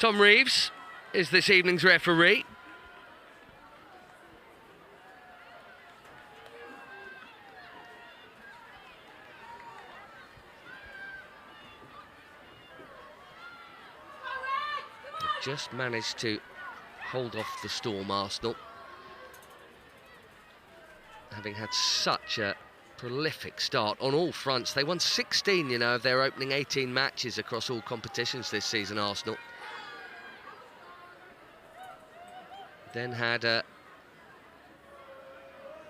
Tom Reeves is this evening's referee. Just managed to hold off the storm, Arsenal, having had such a prolific start on all fronts. They won 16, you know, of their opening 18 matches across all competitions this season, Arsenal. Then had a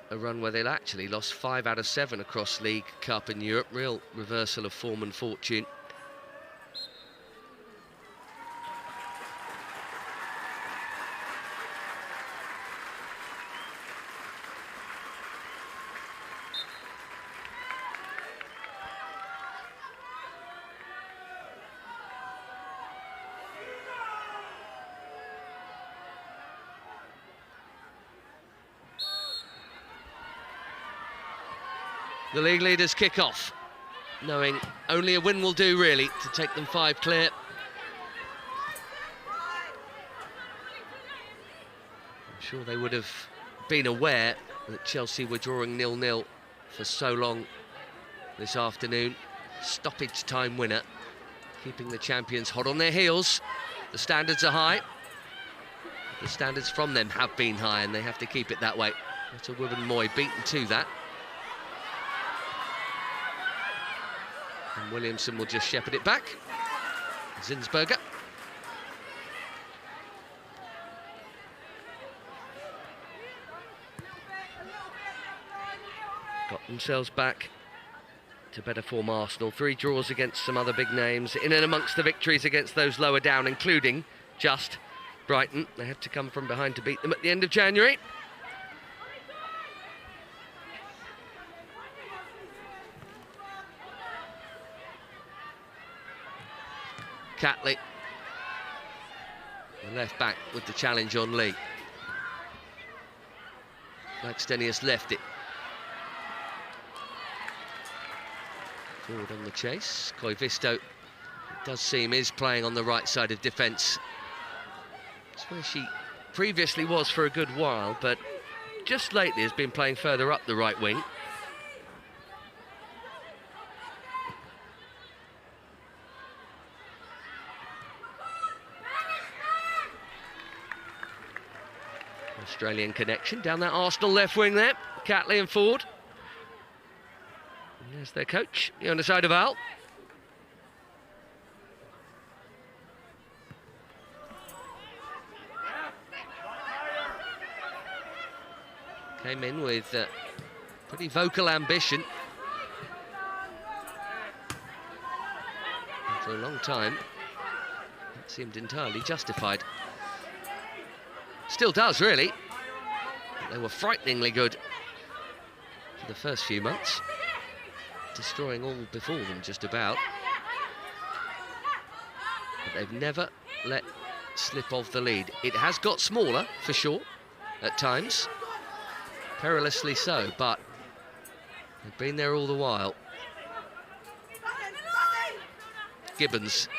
run where they'd actually lost 5 out of 7 across League, Cup and Europe. Real reversal of form and fortune. The league leaders kick off, knowing only a win will do, really, to take them 5 clear. I'm sure they would have been aware that Chelsea were drawing 0-0 for so long this afternoon. Stoppage time winner, keeping the champions hot on their heels. The standards are high. The standards from them have been high, and they have to keep it that way. That's a Wubben Moy beaten to that. And Williamson will just shepherd it back. Zinsberger. Got themselves back to better form, Arsenal. 3 draws against some other big names, in and amongst the victories against those lower down, including just Brighton. They had to come from behind to beat them at the end of January. Catley, the left back with the challenge on Lee. Blackstenius left it. Forward on the chase. Koivisto, it does seem, is playing on the right side of defence. It's where she previously was for a good while, but just lately has been playing further up the right wing. Australian connection down that Arsenal left wing there. Catley and Ford. And there's their coach, the underside of Al. Came in with pretty vocal ambition. And for a long time, it seemed entirely justified. Still does, really. They were frighteningly good for the first few months, destroying all before them just about. But they've never let slip of the lead. It has got smaller, for sure, at times. Perilously so, but they've been there all the while. Gibbons.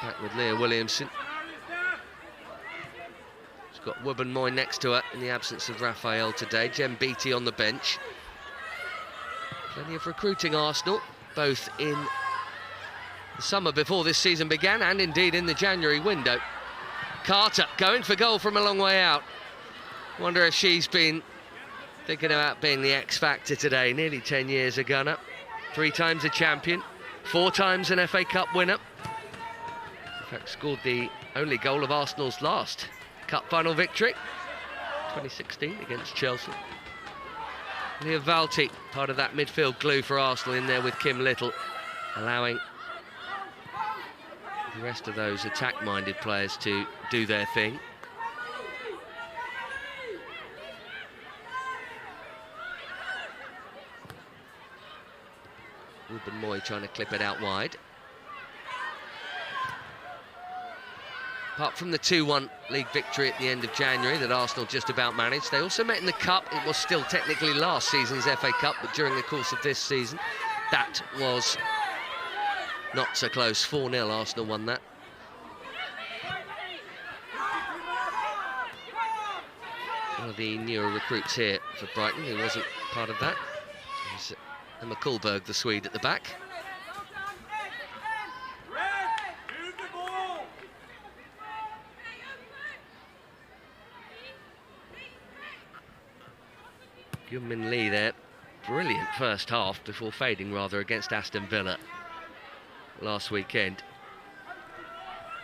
Back with Leah Williamson. She's got Wubben Moy next to her in the absence of Raphael today. Jem Beattie on the bench. Plenty of recruiting, Arsenal, both in the summer before this season began and indeed in the January window. Carter going for goal from a long way out. Wonder if she's been thinking about being the X factor today. Nearly 10 years a gunner, 3 times a champion, 4 times an FA Cup winner. In fact, scored the only goal of Arsenal's last cup final victory, 2016 against Chelsea. Leah Valti, part of that midfield glue for Arsenal, in there with Kim Little, allowing the rest of those attack-minded players to do their thing. Wubben Moy trying to clip it out wide. Apart from the 2-1 league victory at the end of January that Arsenal just about managed, they also met in the Cup. It was still technically last season's FA Cup, but during the course of this season, That was not so close. 4-0, Arsenal won that. One of the newer recruits here for Brighton, who wasn't part of that, is Emma Kullberg, the Swede, at the back. Gyun-Min Lee there, brilliant first half before fading rather against Aston Villa last weekend.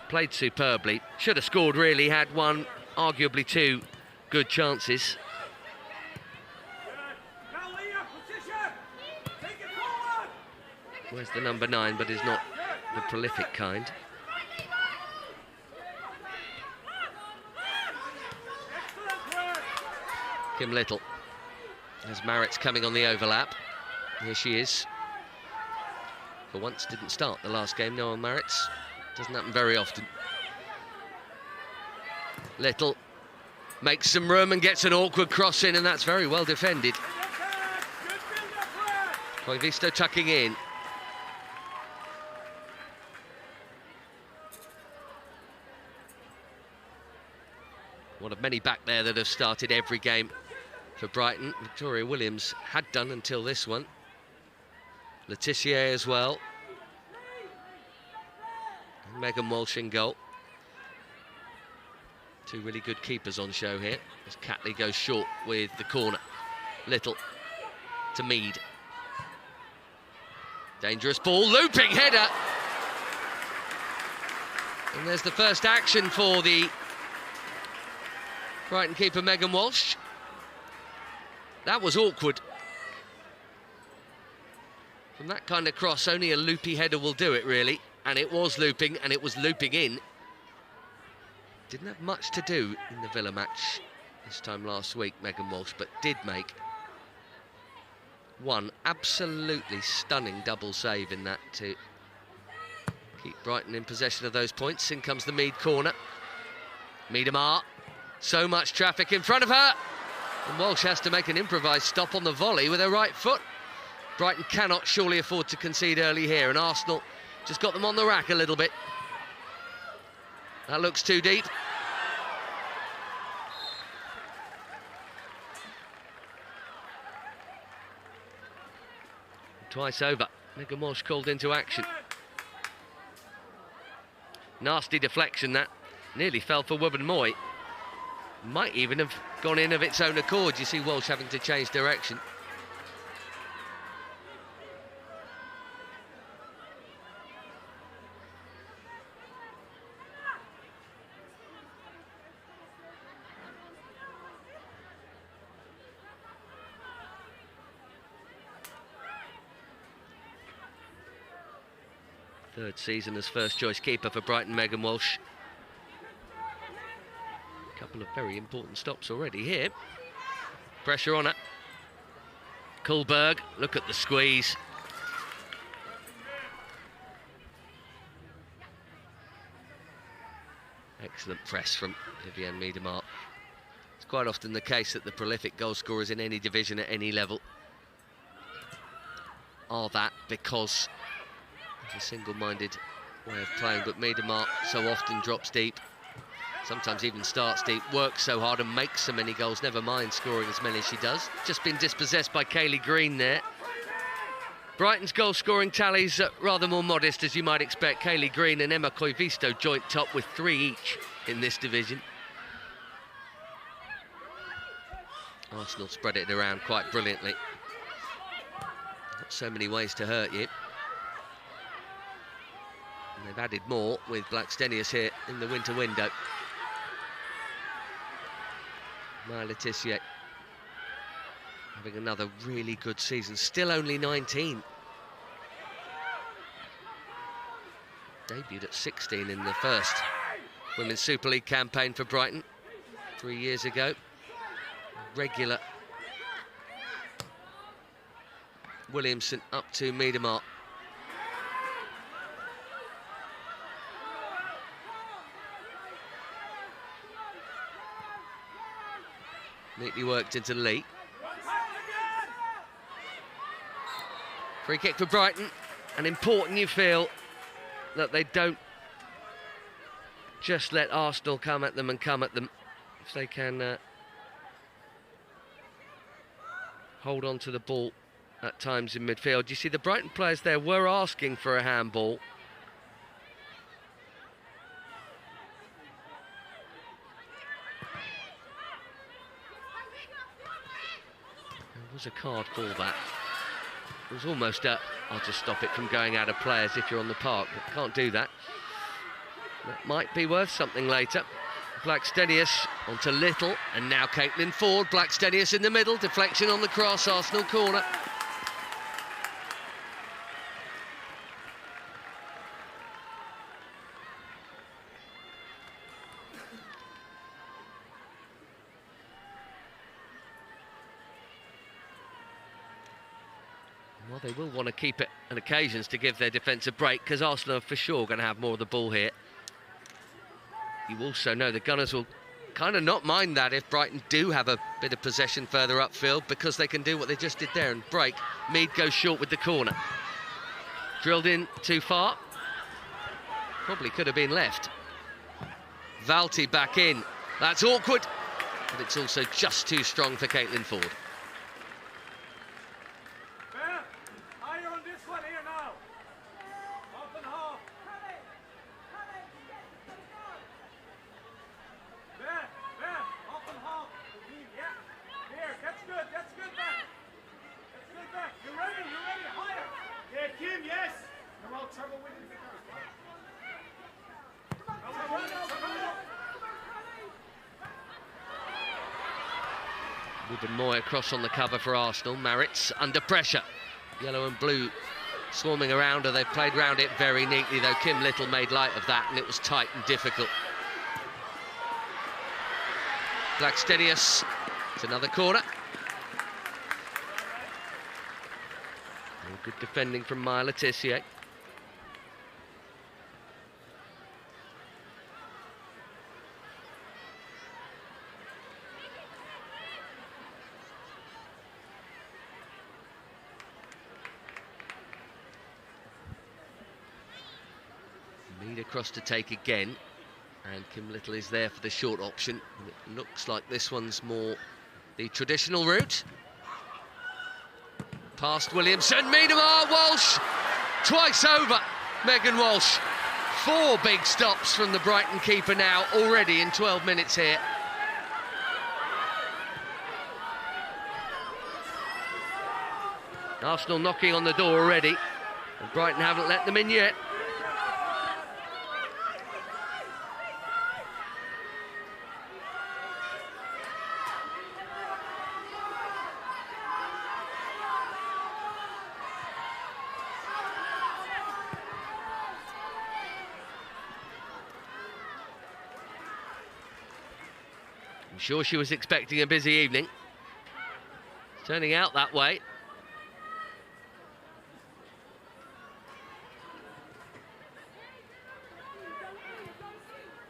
Played superbly, should have scored really, had one, arguably two good chances. Where's the number 9, but is not the prolific kind. Kim Little. As Maritz coming on the overlap. Here she is. For once didn't start the last game, Noel Maritz. Doesn't happen very often. Little makes some room and gets an awkward cross in, and that's very well defended. Koivisto tucking in. One of many back there that have started every game for Brighton. Victoria Williams had done until this one. Letitia as well. And Megan Walsh in goal. Two really good keepers on show here as Catley goes short with the corner. Little to Mead. Dangerous ball, looping header. And there's the first action for the Brighton keeper Megan Walsh. That was awkward. From that kind of cross, only a loopy header will do it, really. And it was looping, and it was looping in. Didn't have much to do in the Villa match this time last week, Megan Walsh, but did make one absolutely stunning double save in that to keep Brighton in possession of those points. In comes the Mead corner. Miedemar. So much traffic in front of her. And Walsh has to make an improvised stop on the volley with her right foot. Brighton cannot surely afford to concede early here, and Arsenal just got them on the rack a little bit. That looks too deep. Twice over, Megan Walsh called into action. Nasty deflection that, nearly fell for Wubben Moy. Might even have gone in of its own accord. You see Walsh having to change direction. Third season as first choice keeper for Brighton, Megan Walsh. Couple of very important stops already here. Pressure on her. Kullberg, look at the squeeze. Excellent press from Vivianne Miedemar. It's quite often the case that the prolific goal scorers in any division at any level are that because of a single-minded way of playing, but Miedemar so often drops deep. Sometimes even starts deep, works so hard and makes so many goals, never mind scoring as many as she does. Just been dispossessed by Kaylee Green there. Brighton's goal-scoring tallies rather more modest, as you might expect. Kaylee Green and Emma Koivisto joint top with 3 each in this division. Arsenal spread it around quite brilliantly. Not so many ways to hurt you. And they've added more with Blackstenius here in the winter window. Maya Letitia having another really good season, still only 19. Debuted at 16 in the first Women's Super League campaign for Brighton 3 years ago. Regular. Williamson up to Miedemar. Neatly worked into Lee. Free kick for Brighton, and important you feel that they don't just let Arsenal come at them. If they can hold on to the ball at times in midfield. You see the Brighton players there were asking for a handball. There was a card for that. It was almost I'll just stop it from going out of play as if you're on the park, but can't do that. That might be worth something later. Blackstenius onto Little, and now Caitlin Ford. Blackstenius in the middle, deflection on the cross, Arsenal corner. Well, they will want to keep it on occasions to give their defence a break, because Arsenal are for sure going to have more of the ball here. You also know the Gunners will kind of not mind that if Brighton do have a bit of possession further upfield, because they can do what they just did there and break. Mead goes short with the corner. Drilled in too far. Probably could have been left. Valti back in. That's awkward, but it's also just too strong for Caitlin Ford. Ruben Moy across on the cover for Arsenal. Maritz under pressure. Yellow and blue swarming around her. They've played round it very neatly, though. Kim Little made light of that, and it was tight and difficult. Blackstenius. It's another corner. Good defending from Maya Letitia. Mead across to take again, and Kim Little is there for the short option. And it looks like this one's more the traditional route. Past Williamson, Miedemar, Walsh, twice over, Megan Walsh. 4 big stops from the Brighton keeper now, already in 12 minutes here. Arsenal knocking on the door already, and Brighton haven't let them in yet. I'm sure she was expecting a busy evening. Turning out that way.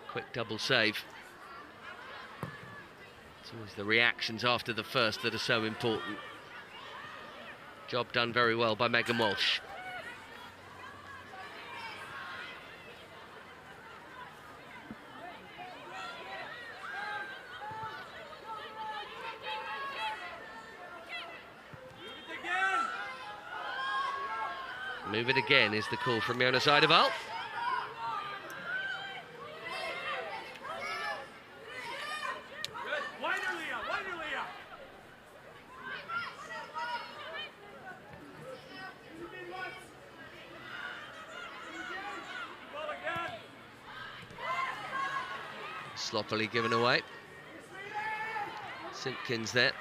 Quick double save. It's always the reactions after the first that are so important. Job done very well by Megan Walsh. Move it again is the call from Jonas Eidevall. Sloppily given away. Simpkins there.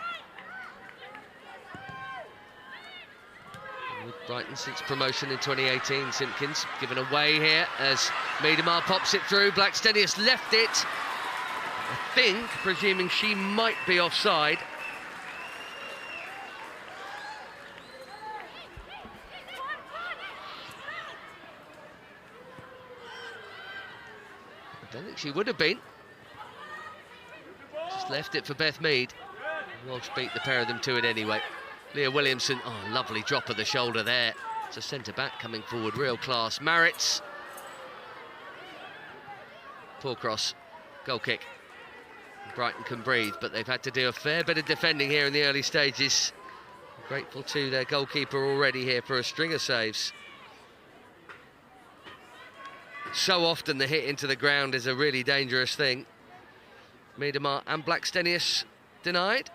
With Brighton since promotion in 2018, Simpkins given away here as Miedemar pops it through. Blackstenius left it, I think, presuming she might be offside. I don't think she would have been. Just left it for Beth Mead. Walsh beat the pair of them to it anyway. Leah Williamson, oh, lovely drop of the shoulder there. It's a centre-back coming forward, real class. Maritz. Poor cross, goal kick. Brighton can breathe, but they've had to do a fair bit of defending here in the early stages. Grateful to their goalkeeper already here for a string of saves. So often the hit into the ground is a really dangerous thing. Miedemar and Blackstenius denied.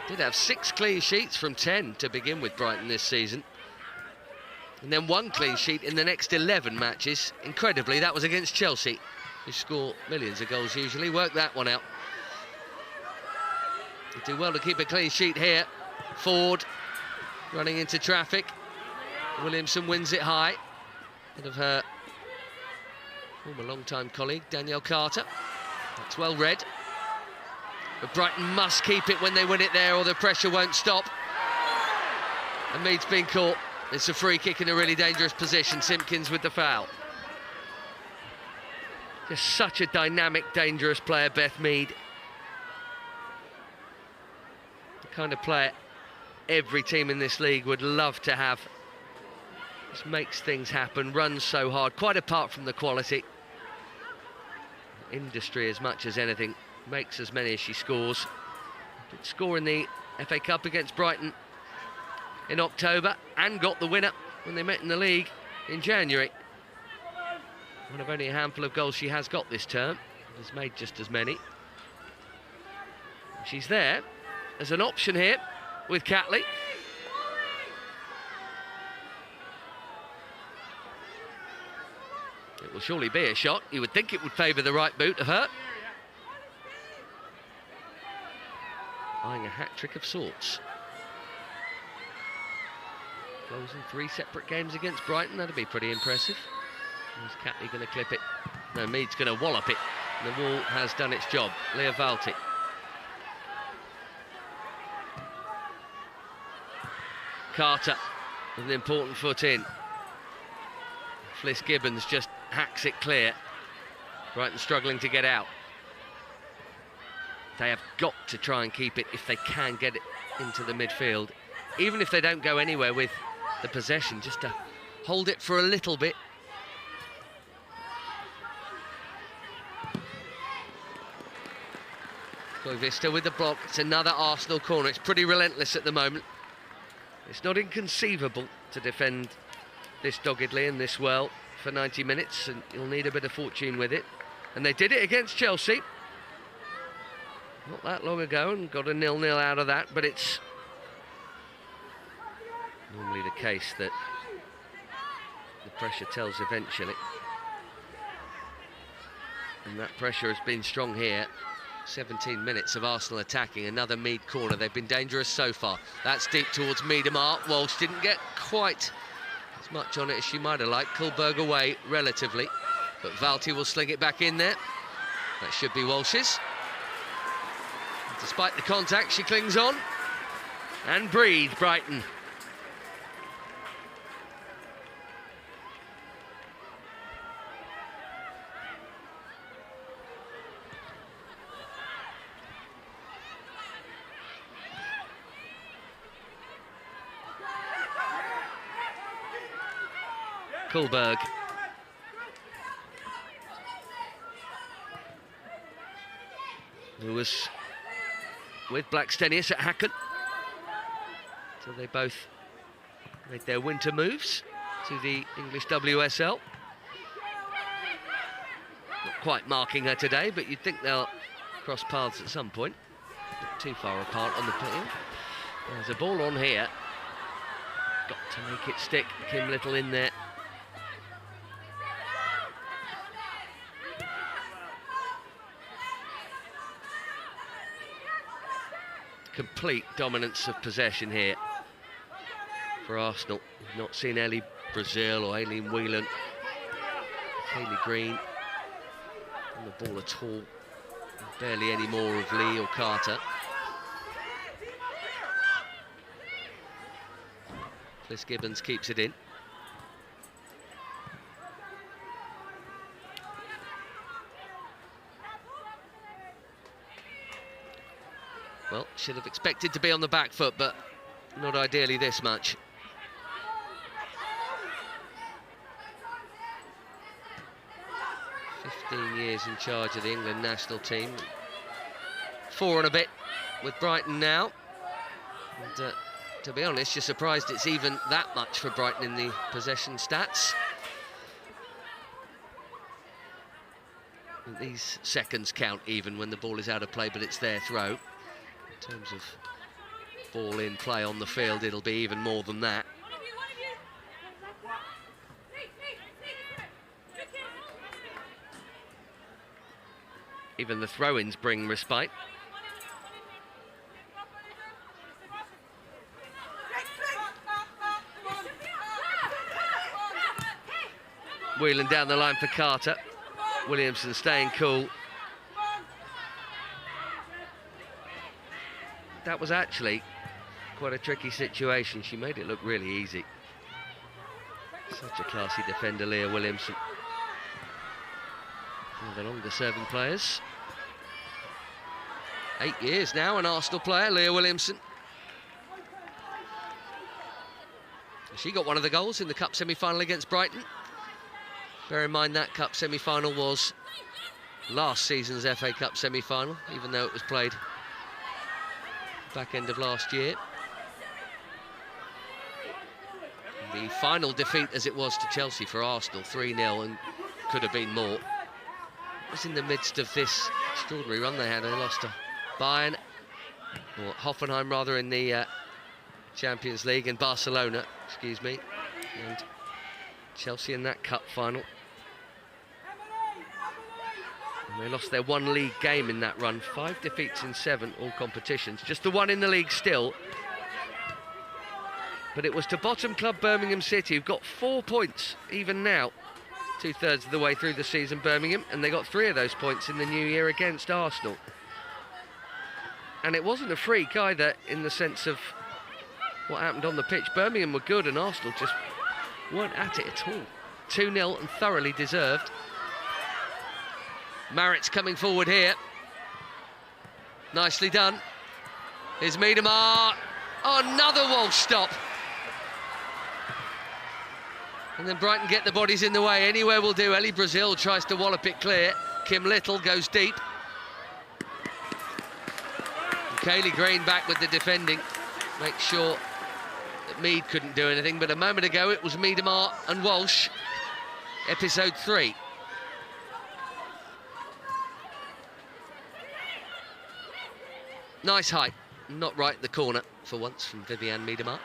Did have 6 clean sheets from 10 to begin with Brighton this season. And then 1 clean sheet in the next 11 matches. Incredibly, that was against Chelsea, who score millions of goals usually. Work that one out. They do well to keep a clean sheet here. Ford running into traffic. Williamson wins it high. Ahead of her former long-time colleague, Danielle Carter. That's well read. But Brighton must keep it when they win it there, or the pressure won't stop. And Mead's been caught. It's a free kick in a really dangerous position. Simpkins with the foul. Just such a dynamic, dangerous player, Beth Mead. The kind of player every team in this league would love to have. Just makes things happen, runs so hard, quite apart from the quality. Industry as much as anything. Makes as many as she scores. Did score in the FA Cup against Brighton in October and got the winner when they met in the league in January. One of only a handful of goals she has got this term. Has made just as many. She's there as an option here with Catley. It will surely be a shot. You would think it would favour the right boot of her. Eyeing a hat-trick of sorts. Goals in 3 separate games against Brighton, that'd be pretty impressive. Is Catley going to clip it? No, Mead's going to wallop it. And the wall has done its job. Leah Valti. Carter with an important foot in. Fliss Gibbons just hacks it clear. Brighton struggling to get out. They have got to try and keep it if they can get it into the midfield. Even if they don't go anywhere with the possession, just to hold it for a little bit. Vista with the block. It's another Arsenal corner. It's pretty relentless at the moment. It's not inconceivable to defend this doggedly and this well for 90 minutes, and you'll need a bit of fortune with it. And they did it against Chelsea not that long ago and got a 0-0 out of that, but it's normally the case that the pressure tells eventually. And that pressure has been strong here. 17 minutes of Arsenal attacking, another Mead corner. They've been dangerous so far. That's deep towards Miedemar. Walsh didn't get quite as much on it as she might have liked. Kullberg away relatively, but Valti will sling it back in there. That should be Walsh's. Despite the contact, she clings on and breathe, Brighton. Kullberg. Who was with Blackstenius at Hacken. So they both made their winter moves to the English WSL. Not quite marking her today, but you'd think they'll cross paths at some point. Not too far apart on the field. There's a ball on here. Got to make it stick. Kim Little in there. Complete dominance of possession here for Arsenal. We've not seen Ellie Brazil or Aileen Whelan, Kaylee Green on the ball at all. Barely any more of Lee or Carter. Fliss Gibbons keeps it in. Well, should have expected to be on the back foot, but not ideally this much. Years in charge of the England national team. 4 and a bit with Brighton now. And to be honest, you're surprised it's even that much for Brighton in the possession stats. These seconds count even when the ball is out of play, but it's their throw. In terms of ball in play on the field, it'll be even more than that. Even the throw-ins bring respite. Wheeling down the line for Carter. Williamson staying cool. That was actually quite a tricky situation. She made it look really easy. Such a classy defender, Leah Williamson. One of the longer serving players. 8 years now, an Arsenal player, Leah Williamson. She got one of the goals in the Cup semi-final against Brighton. Bear in mind that Cup semi-final was last season's FA Cup semi-final, even though it was played back end of last year. The final defeat as it was to Chelsea for Arsenal, 3-0, and could have been more. It was in the midst of this extraordinary run they had. They lost to Bayern, or Hoffenheim rather, in the Champions League, and Barcelona, excuse me, and Chelsea in that cup final. And they lost their one league game in that run. 5 defeats in 7, all competitions. Just the one in the league still. But it was to bottom club Birmingham City, who've got 4 points even now. 2/3 of the way through the season, Birmingham, and they got 3 of those points in the new year against Arsenal. And it wasn't a freak either, in the sense of what happened on the pitch. Birmingham were good and Arsenal just weren't at it at all. 2-0 and thoroughly deserved. Maritz coming forward here. Nicely done. Here's Miedemar. Oh, another Walsh stop. And then Brighton get the bodies in the way. Anywhere will do. Ellie Brazil tries to wallop it clear. Kim Little goes deep. Kaylee Green back with the defending. Make sure that Mead couldn't do anything, but a moment ago it was Miedemar and Walsh. Episode 3. Nice height. Not right in the corner for once from Vivianne Miedemar.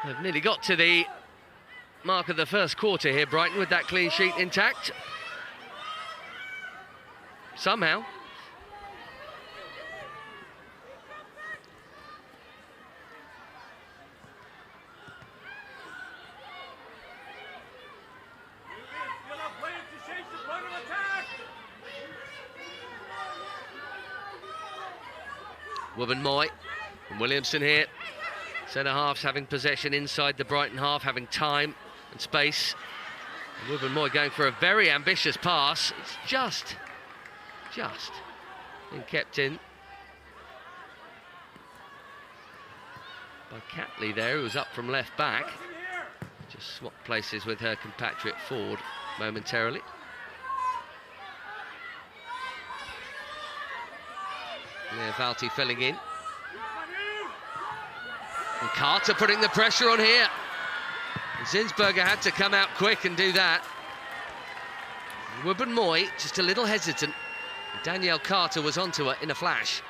They've nearly got to the mark of the first quarter here, Brighton, with that clean sheet intact. Somehow. Wubben-Moy and Williamson here. Centre halves having possession inside the Brighton half, having time and space. Wubben-Moy going for a very ambitious pass. It's just been kept in by Catley there, who was up from left back. Just swapped places with her compatriot Ford momentarily. Yeah, Valti filling in. And Carter putting the pressure on here. And Zinsberger had to come out quick and do that. Wubben-Moy just a little hesitant. Danielle Carter was onto her in a flash.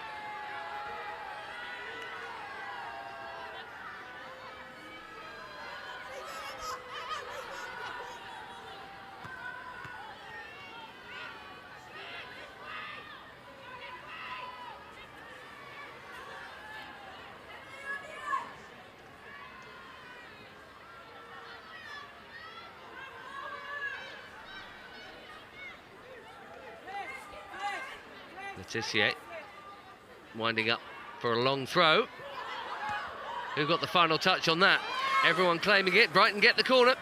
Letitia winding up for a long throw. Who got the final touch on that? Everyone claiming it. Brighton get the corner.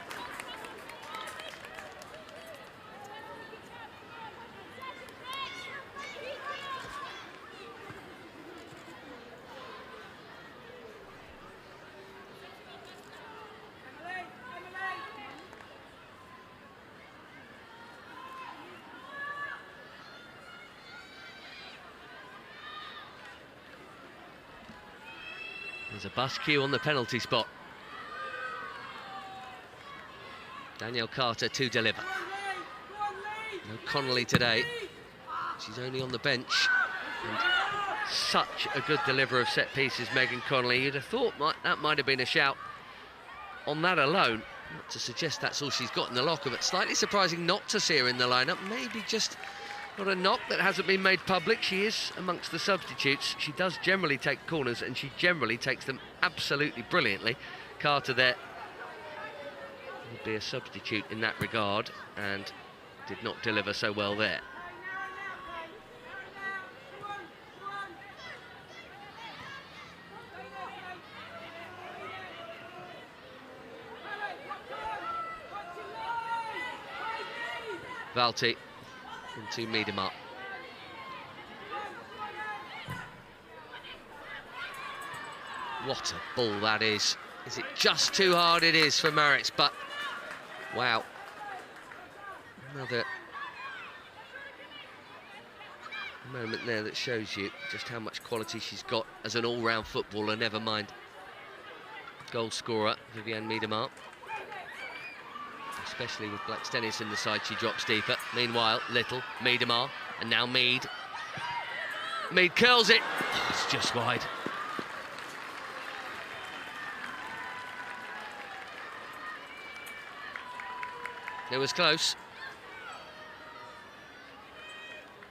There's a bus queue on the penalty spot. Danielle Carter to deliver. No Connolly today. She's only on the bench. And such a good deliverer of set pieces, Megan Connolly. You'd have thought that might have been a shout on that alone. Not to suggest that's all she's got in the locker, but slightly surprising not to see her in the lineup. Maybe just got a knock that hasn't been made public. She is amongst the substitutes. She does generally take corners, and she generally takes them absolutely brilliantly. Carter there would be a substitute in that regard, and did not deliver so well there. Valti into Miedemar. What a ball that is. Is it just too hard? It is for Maritz, but wow. Another moment there that shows you just how much quality she's got as an all-round footballer, never mind goal scorer, Vivianne Miedemar. Especially with Blackstenius in the side, she drops deeper. Meanwhile, Little, Miedemar, and now Mead. Mead curls it. Oh, it's just wide. It was close.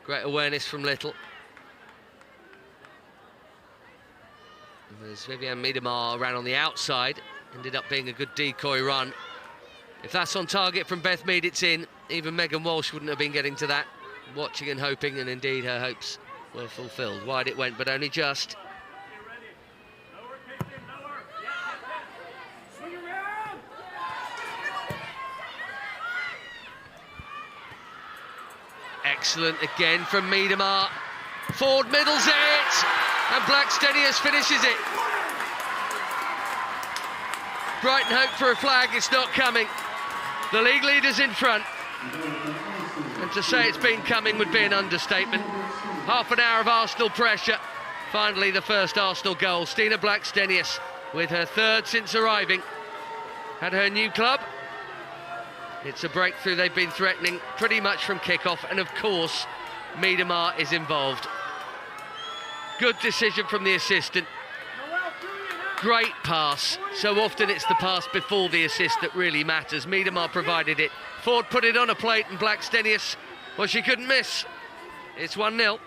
Great awareness from Little. As Vivianne Miedemar ran on the outside, ended up being a good decoy run. If that's on target from Beth Mead, it's in. Even Megan Walsh wouldn't have been getting to that. Watching and hoping, and indeed her hopes were fulfilled. Wide it went, but only just. Excellent again from Miedemar. Ford middles it, and Blackstenius finishes it. Brighton hope for a flag, it's not coming. The league leader's in front, and to say it's been coming would be an understatement. Half an hour of Arsenal pressure. Finally, the first Arsenal goal. Stina Blackstenius with her third since arriving. At her new club, it's a breakthrough they've been threatening pretty much from kickoff, and of course, Miedemar is involved. Good decision from the assistant. Great pass. So often it's the pass before the assist that really matters. Miedemar provided it. Ford put it on a plate, and Blackstenius, well, she couldn't miss. It's 1-0.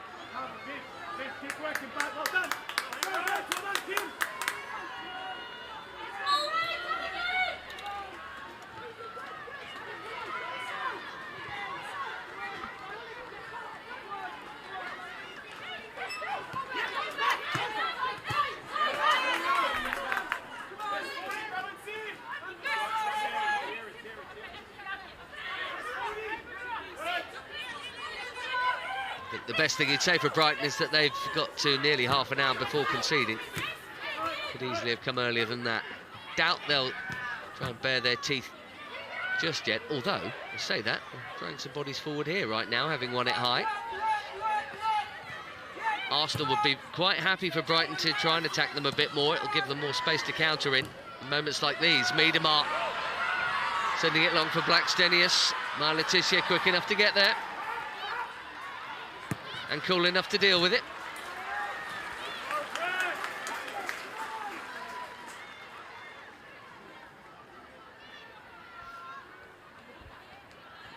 The best thing you'd say for Brighton is that they've got to nearly half an hour before conceding. Could easily have come earlier than that. Doubt they'll try and bare their teeth just yet, although, I say that, they're throwing some bodies forward here right now, having won it high. Arsenal would be quite happy for Brighton to try and attack them a bit more. It'll give them more space to counter in moments like these. Miedemar sending it long for Blackstenius. Laetitia quick enough to get there. And cool enough to deal with it.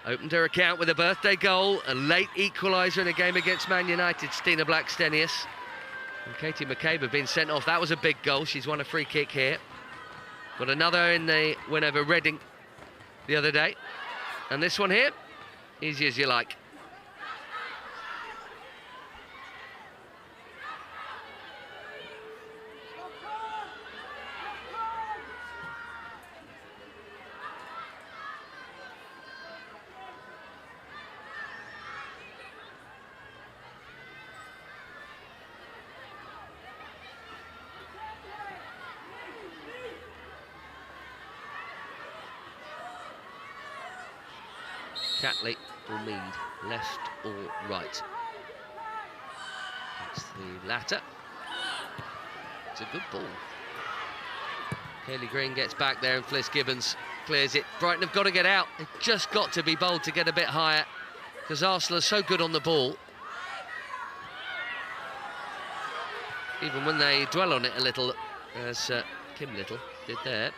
Opened her account with a birthday goal, a late equaliser in a game against Man United, Stina Blackstenius. And Katie McCabe had been sent off. That was a big goal. She's won a free kick here. Got another in the win over Reading the other day. And this one here, easy as you like. Catley or Mead, left or right? It's the latter. It's a good ball. Haley Green gets back there and Fliss Gibbons clears it. Brighton have got to get out. They've just got to be bold to get a bit higher because Arsenal are so good on the ball. Even when they dwell on it a little, as Kim Little did there.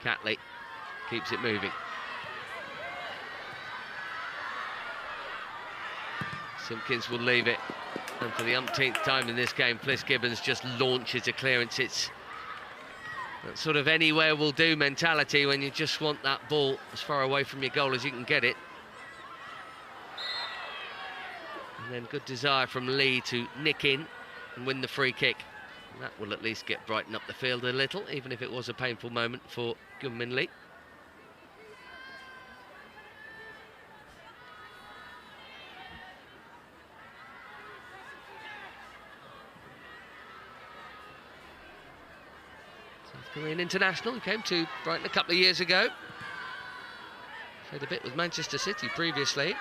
Catley keeps it moving. Simpkins will leave it, and for the umpteenth time in this game, Fliss Gibbons just launches a clearance. It's that sort of anywhere will do mentality when you just want that ball as far away from your goal as you can get it. And then good desire from Lee to nick in and win the free kick. And that will at least get Brighton up the field a little, even if it was a painful moment for Gunmin Lee. South Korean international who came to Brighton a couple of years ago. Played a bit with Manchester City previously.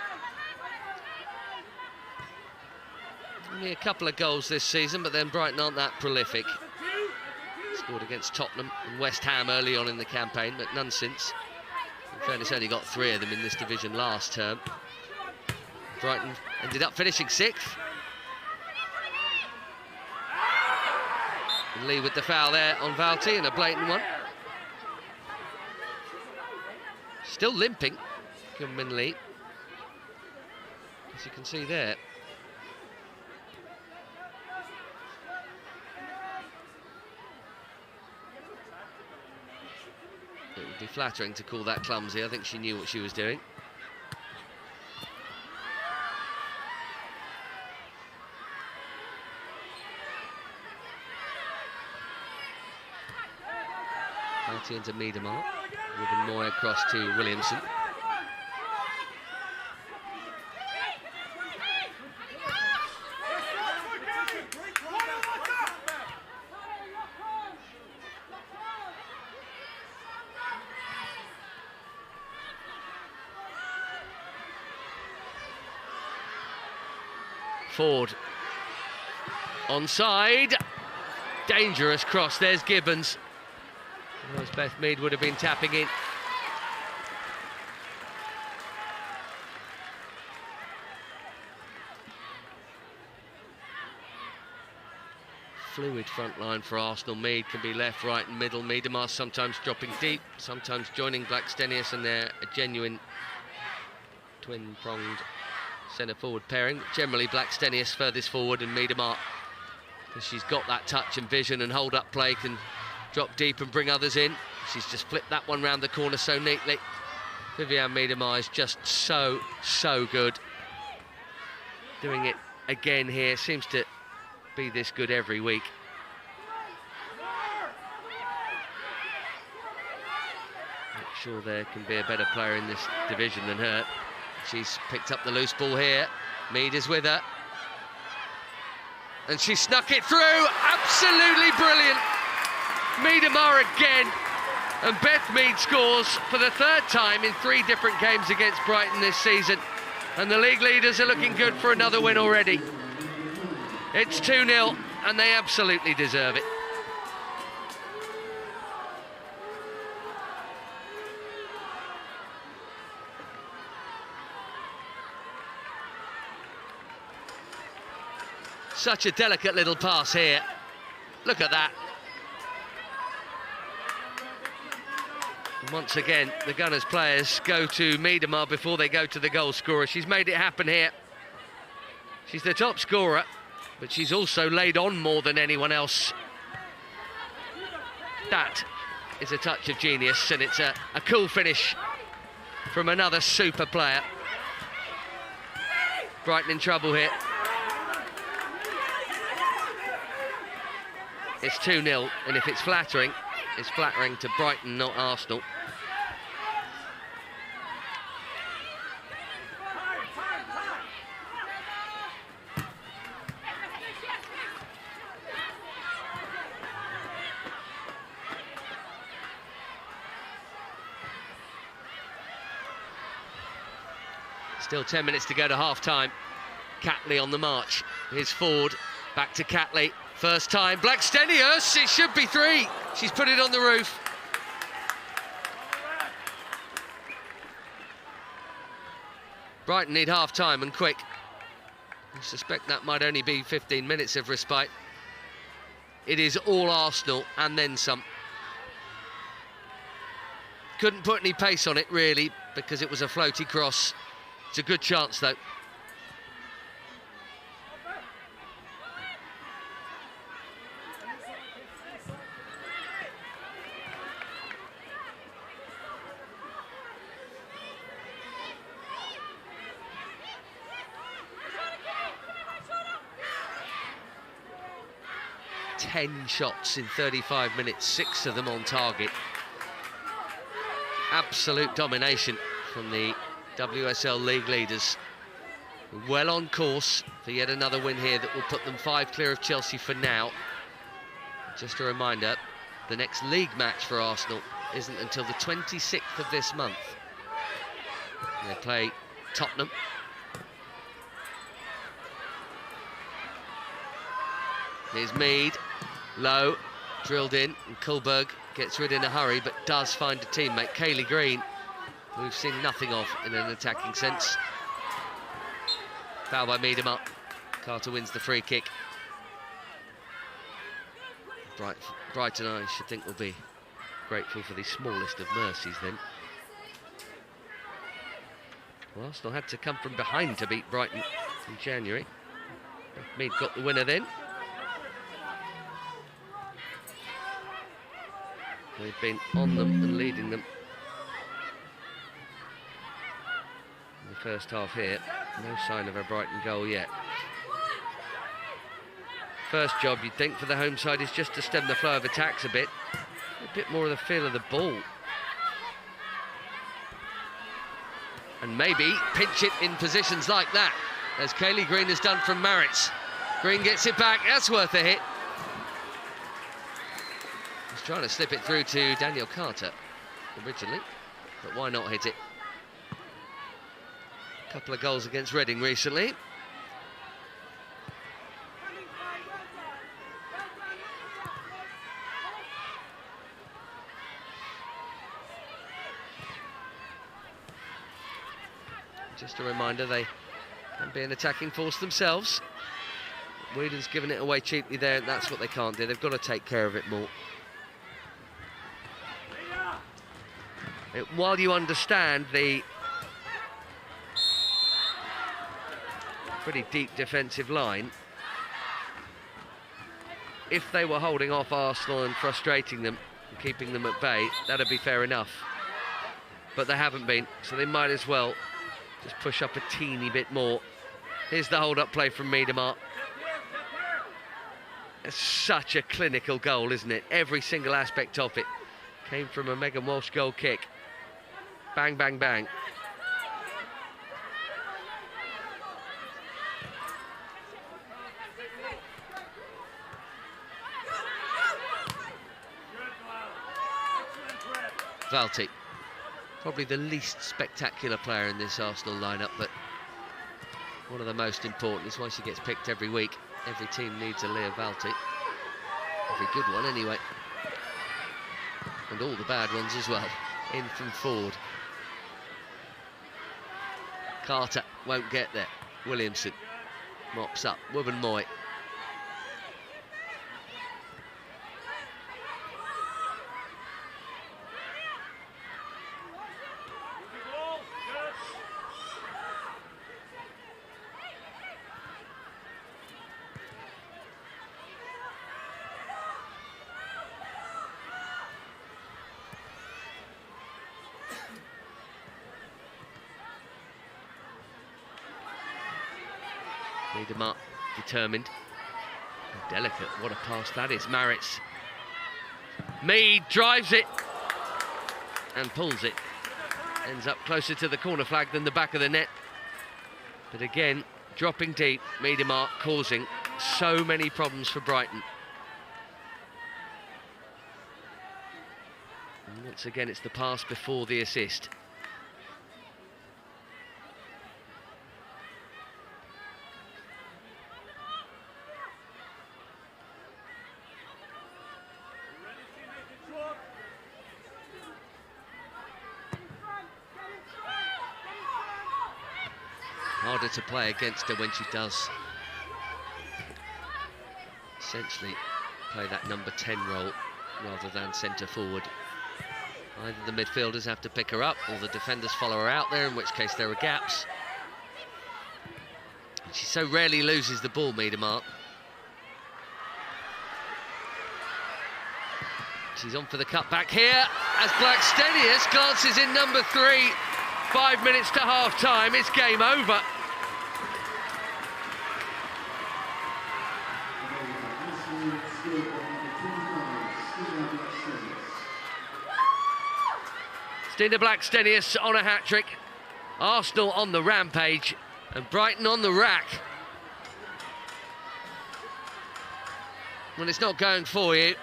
Only a couple of goals this season, but then Brighton aren't that prolific. Scored against Tottenham and West Ham early on in the campaign, but none since. In fairness, only got 3 of them in this division last term. Brighton ended up finishing 6th. And Lee with the foul there on Valti, and a blatant one. Still limping, Gunmin Lee, as you can see there. It would be flattering to call that clumsy. I think she knew what she was doing. Valti into Miedemar. Ruben Moy across to Williamson. Ford onside, dangerous cross. There's Gibbons. Otherwise Beth Mead would have been tapping in. Fluid front line for Arsenal. Mead can be left, right and middle. Miedemar sometimes dropping deep, sometimes joining Blackstenius, and they're a genuine twin-pronged centre-forward pairing. Generally Blackstenius furthest forward, and Miedemar, because she's got that touch and vision and hold-up play, can drop deep and bring others in. She's just flipped that one round the corner so neatly. Viviane Miedemar is just so good. Doing it again here, seems to be this good every week. Not sure there can be a better player in this division than her. She's picked up the loose ball here. Mead is with her. And she snuck it through. Absolutely brilliant. Miedemar again. And Beth Mead scores for the 3rd time in 3 different games against Brighton this season. And the league leaders are looking good for another win already. It's 2-0, and they absolutely deserve it. Such a delicate little pass here. Look at that. And once again, the Gunners players go to Miedemar before they go to the goal scorer. She's made it happen here. She's the top scorer, but she's also laid on more than anyone else. That is a touch of genius, and it's a cool finish from another super player. Brighton in trouble here. It's 2-0, and if it's flattering to Brighton, not Arsenal. Still 10 minutes to go to half-time. Catley on the march. Here's Ford, back to Catley. First time, Blackstenius, it should be 3. She's put it on the roof. Brighton need half-time and quick. I suspect that might only be 15 minutes of respite. It is all Arsenal and then some. Couldn't put any pace on it, really, because it was a floaty cross. It's a good chance, though. Ten shots in 35 minutes, 6 of them on target. Absolute domination from the WSL League leaders. Well on course for yet another win here that will put them 5 clear of Chelsea for now. Just a reminder, the next league match for Arsenal isn't until the 26th of this month. They play Tottenham. Here's Mead, low, drilled in, and Kullberg gets rid in a hurry, but does find a teammate, Kaylee Green, who we've seen nothing of in an attacking sense. Foul by Miedema. Carter wins the free kick. Brighton, I should think, will be grateful for the smallest of mercies then. Well, Arsenal had to come from behind to beat Brighton in January. Mead got the winner then. They've been on them and leading them in the first half here. No sign of a Brighton goal yet. First job, you'd think, for the home side is just to stem the flow of attacks a bit more of the feel of the ball. And maybe pinch it in positions like that, as Kaylee Green has done from Maritz. Green gets it back, that's worth a hit. Trying to slip it through to Daniel Carter originally, but why not hit it? A couple of goals against Reading recently. Just a reminder, they can be an attacking force themselves. Whedon's given it away cheaply there, and that's what they can't do. They've got to take care of it more. While you understand the pretty deep defensive line, if they were holding off Arsenal and frustrating them and keeping them at bay, that'd be fair enough. But they haven't been, so they might as well just push up a teeny bit more. Here's the hold-up play from Miedema. It's such a clinical goal, isn't it? Every single aspect of it came from a Megan Walsh goal kick. Bang, bang, bang. Valti, probably the least spectacular player in this Arsenal lineup, but one of the most important. It's why she gets picked every week. Every team needs a Leah Valti. Every good one, anyway. And all the bad ones as well. In from Ford. Carter won't get there. Williamson mops up. Wubben-Moy. Miedema determined. Delicate, what a pass that is. Maritz. Mead drives it and pulls it. Ends up closer to the corner flag than the back of the net. But again, dropping deep, Miedema causing so many problems for Brighton. And once again, it's the pass before the assist. harder to play against her when she does essentially play that number 10 role rather than centre forward. Either the midfielders have to pick her up or the defenders follow her out there, in which case there are gaps. And she so rarely loses the ball, Miedemar. She's on for the cutback here as Blackstenius glances in number 3. 5 minutes to half-time, it's game over. Stina Blackstenius on a hat-trick. Arsenal on the rampage and Brighton on the rack. When it's not going for you,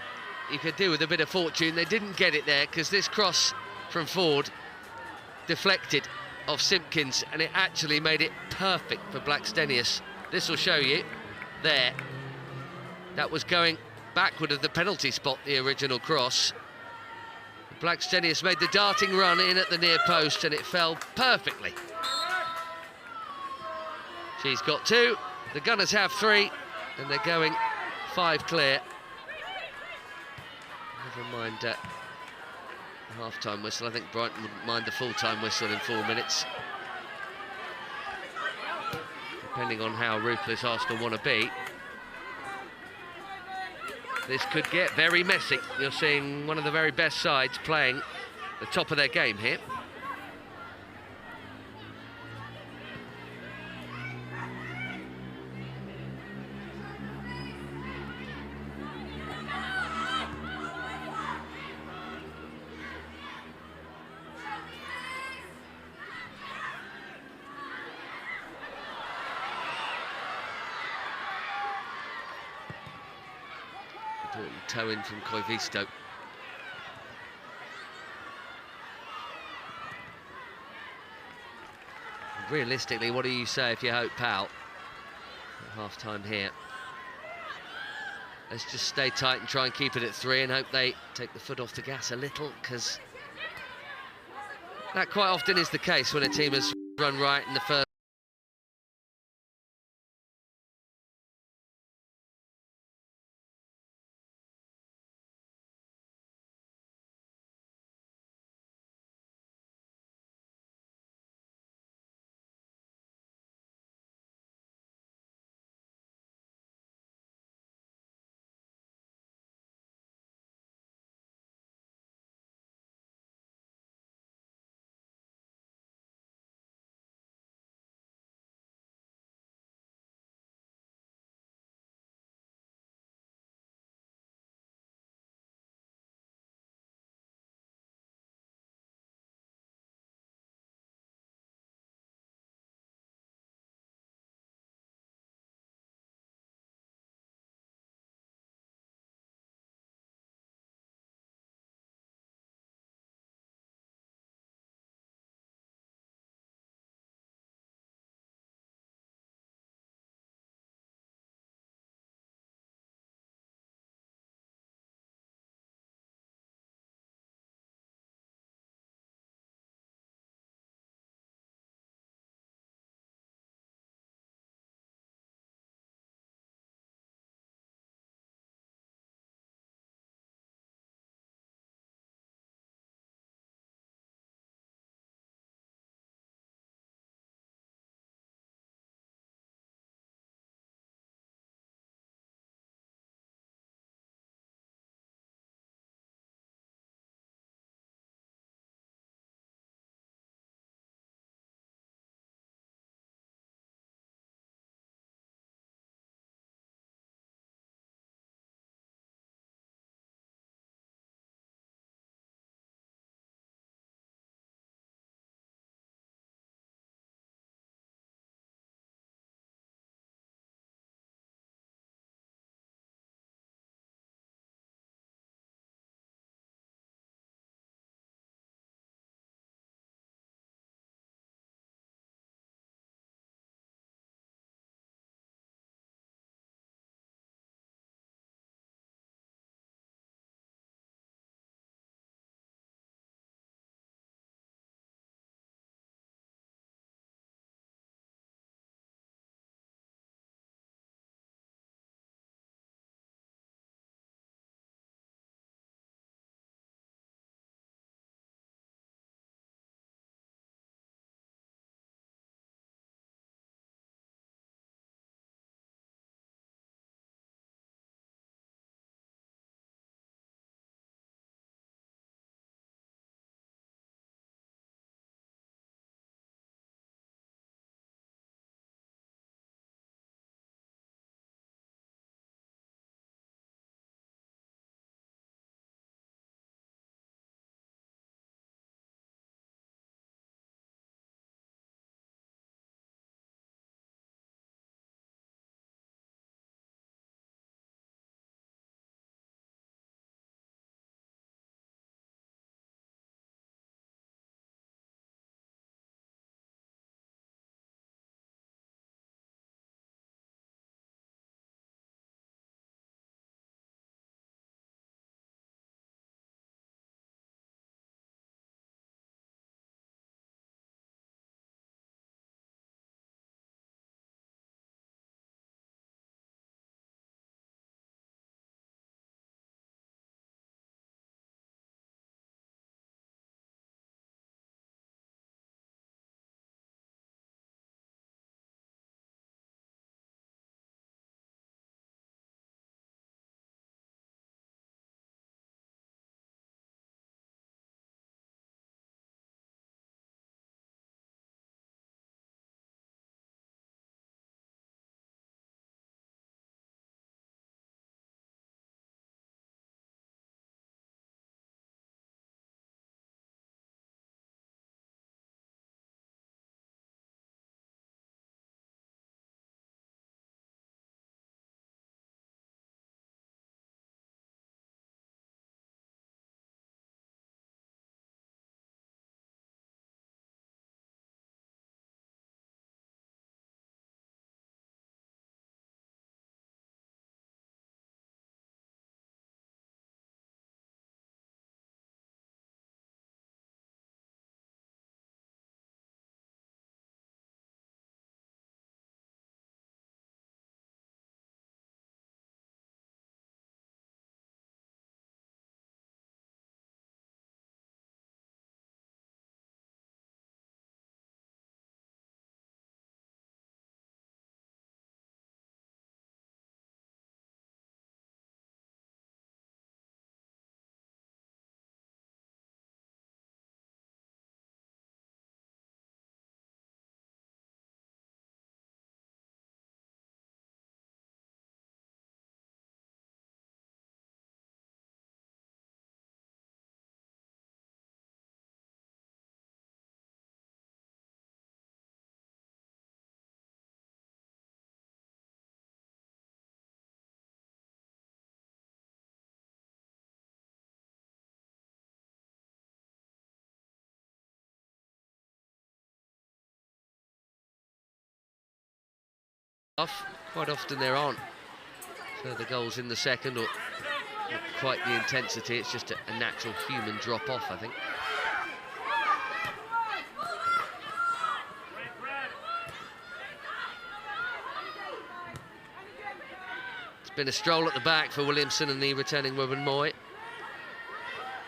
you could do with a bit of fortune. They didn't get it there because this cross from Ford deflected off Simpkins and it actually made it perfect for Blackstenius. This will show you there. That was going backward of the penalty spot, the original cross. Blackstenius made the darting run in at the near post and it fell perfectly. She's got 2, the Gunners have 3, and they're going 5 clear. Never mind the half-time whistle. I think Brighton wouldn't mind the full-time whistle in 4 minutes. Depending on how ruthless Arsenal want to be. This could get very messy. You're seeing one of the very best sides playing the top of their game here. Important toe in from Koivisto. Realistically, what do you say if you hope Powell at half-time here? Let's just stay tight and try and keep it at 3 and hope they take the foot off the gas a little, because that quite often is the case when a team has run right in the first half. Quite often there aren't further goals in the second, or not quite the intensity. It's just a natural human drop-off, I think. It's been a stroll at the back for Williamson and the returning Ruben Moy.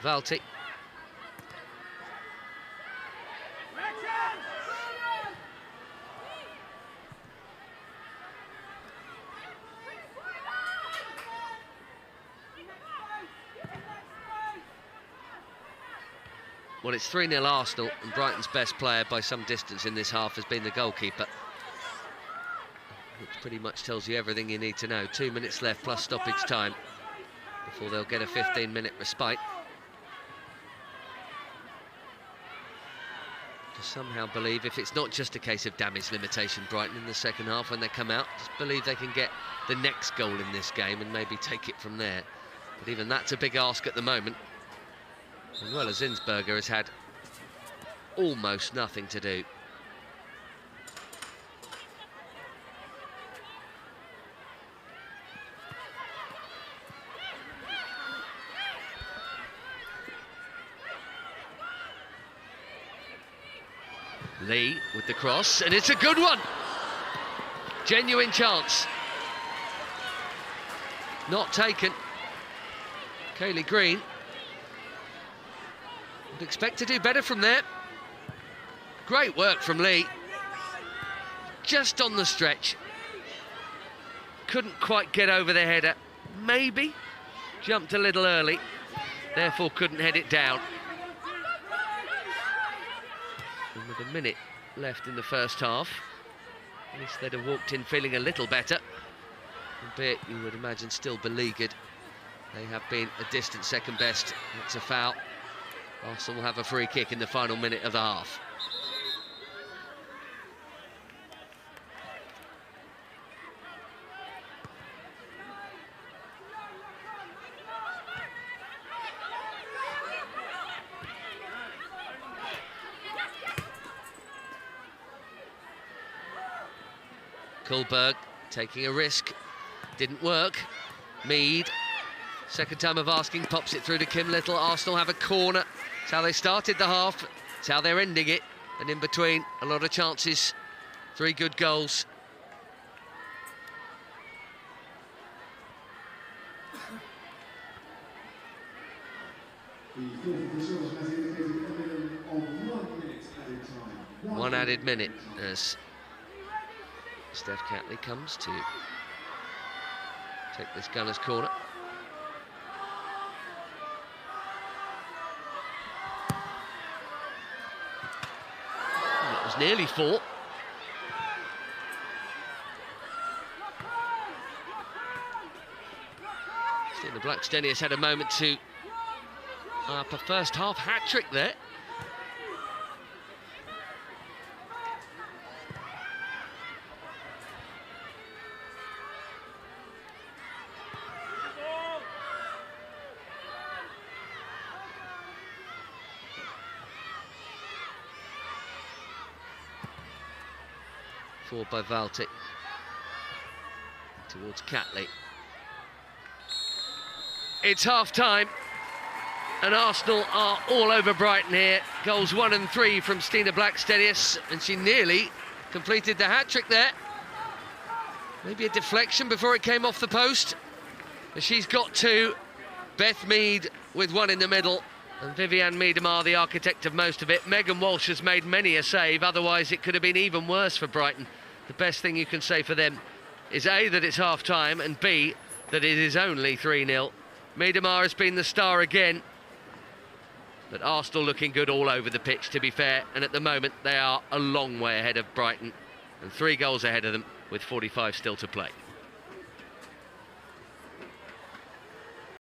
Valti. Well, it's 3-0 Arsenal, and Brighton's best player by some distance in this half has been the goalkeeper, which pretty much tells you everything you need to know. 2 minutes left plus stoppage time before they'll get a 15-minute respite. Just somehow believe, if it's not just a case of damage limitation, Brighton in the second half when they come out, just believe they can get the next goal in this game and maybe take it from there. But even that's a big ask at the moment. As well as Zinsberger has had almost nothing to do. Lee with the cross, and it's a good one! Genuine chance. Not taken. Kaylee Green would expect to do better from there. Great work from Lee. Just on the stretch. Couldn't quite get over the header. Maybe jumped a little early, therefore couldn't head it down. And with a minute left in the first half, at least they'd have walked in feeling a little better. Albeit, you would imagine, still beleaguered. They have been a distant second best. It's a foul. Arsenal will have a free kick in the final minute of the half. Kullberg taking a risk. Didn't work. Mead, second time of asking, pops it through to Kim Little. Arsenal have a corner. It's how they started the half, it's how they're ending it, and in between, a lot of chances. 3 good goals. One added minute as Steph Catley comes to take this Gunners' corner. Nearly 4. The Blackstenius had a moment to up a first half hat-trick there. Forward by Valti towards Catley. It's half-time, and Arsenal are all over Brighton here. Goals 1 and 3 from Stina Blackstenius, and she nearly completed the hat-trick there. Maybe a deflection before it came off the post. But she's got 2. Beth Mead with 1 in the middle, and Vivianne Miedemar, the architect of most of it. Megan Walsh has made many a save, otherwise it could have been even worse for Brighton. The best thing you can say for them is A, that it's half-time, and B, that it is only 3-0. Miedemar has been the star again, but Arsenal looking good all over the pitch, to be fair, and at the moment they are a long way ahead of Brighton, and 3 goals ahead of them with 45 still to play.